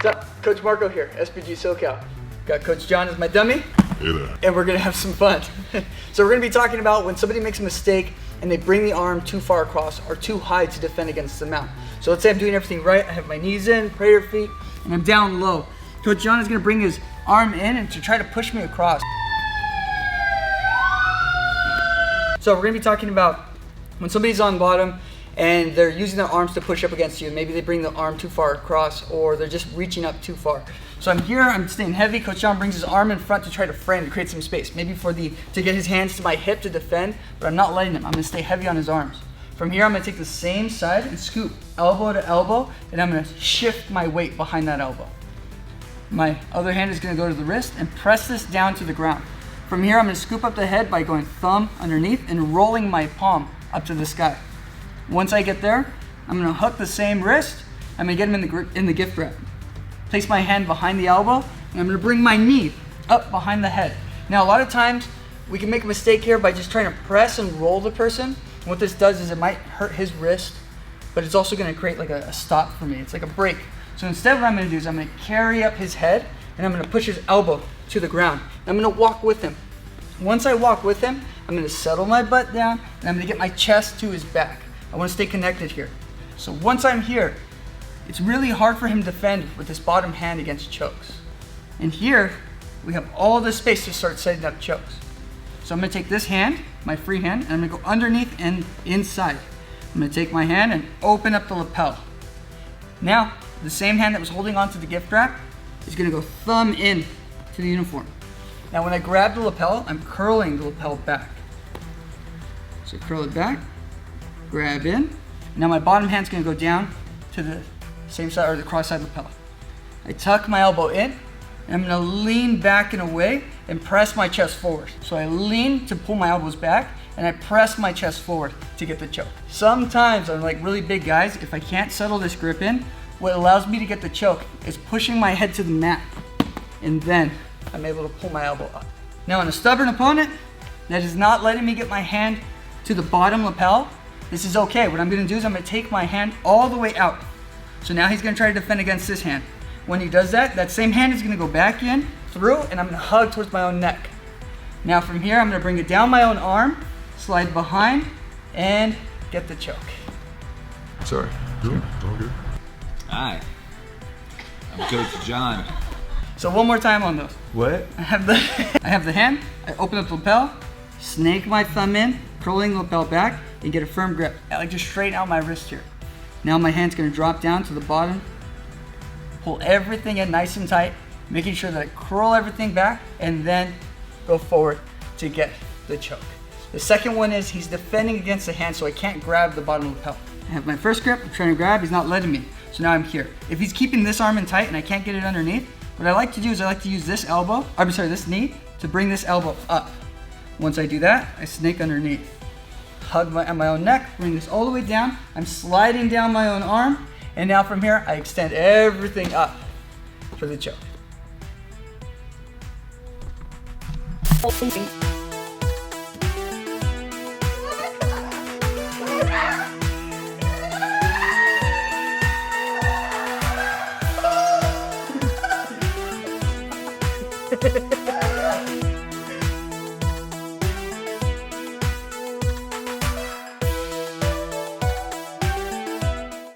What's up? Coach Marco here, SBG SoCal. Got Coach John as my dummy. Hey there. And we're gonna have some fun. So we're gonna be talking about when somebody makes a mistake and they bring the arm too far across or too high to defend against the mount. So let's say I'm doing everything right. I have my knees in, prayer feet, and I'm down low. Coach John is gonna bring his arm in and to try to push me across. So we're gonna be talking about when somebody's on bottom and they're using their arms to push up against you. Maybe they bring the arm too far across or they're just reaching up too far. So I'm here, I'm staying heavy. Coach John brings his arm in front to try to frame, to create some space. Maybe to get his hands to my hip to defend, but I'm not letting him. I'm gonna stay heavy on his arms. From here, I'm gonna take the same side and scoop elbow to elbow, and I'm gonna shift my weight behind that elbow. My other hand is gonna go to the wrist and press this down to the ground. From here, I'm gonna scoop up the head by going thumb underneath and rolling my palm up to the sky. Once I get there, I'm gonna hook the same wrist. I'm gonna get him in the gift wrap. Place my hand behind the elbow, and I'm gonna bring my knee up behind the head. Now, a lot of times, we can make a mistake here by just trying to press and roll the person. And what this does is it might hurt his wrist, but it's also gonna create like a stop for me. It's like a break. So instead, what I'm gonna do is I'm gonna carry up his head, and I'm gonna push his elbow to the ground. I'm gonna walk with him. Once I walk with him, I'm gonna settle my butt down, and I'm gonna get my chest to his back. I wanna stay connected here. So once I'm here, it's really hard for him to defend with his bottom hand against chokes. And here, we have all the space to start setting up chokes. So I'm gonna take this hand, my free hand, and I'm gonna go underneath and inside. I'm gonna take my hand and open up the lapel. Now, the same hand that was holding onto the gift wrap is gonna go thumb in to the uniform. Now when I grab the lapel, I'm curling the lapel back. So curl it back, grab in. Now my bottom hand's gonna go down to the same side or the cross side lapel. I tuck my elbow in, and I'm gonna lean back and away and press my chest forward. So I lean to pull my elbows back, and I press my chest forward to get the choke. Sometimes on like really big guys, if I can't settle this grip in, what allows me to get the choke is pushing my head to the mat, and then I'm able to pull my elbow up. Now on a stubborn opponent that is not letting me get my hand to the bottom lapel, this is okay. What I'm gonna do is I'm gonna take my hand all the way out. So now he's gonna try to defend against this hand. When he does that, that same hand is gonna go back in, through, and I'm gonna hug towards my own neck. Now from here, I'm gonna bring it down my own arm, slide behind, and get the choke. Sorry. Good. All good. Hi, I'm Coach John. So one more time on those. What? I have the hand, I open up the lapel, snake my thumb in, curling the lapel back, and get a firm grip. I like to straighten out my wrist here. Now my hand's gonna drop down to the bottom, pull everything in nice and tight, making sure that I curl everything back, and then go forward to get the choke. The second one is he's defending against the hand, so I can't grab the bottom of the lapel. I have my first grip, I'm trying to grab, he's not letting me. So now I'm here. If he's keeping this arm in tight and I can't get it underneath, what I like to do is I like to use this this knee to bring this elbow up. Once I do that, I snake underneath. Hug my own neck, bring this all the way down. I'm sliding down my own arm, and now from here, I extend everything up for the choke.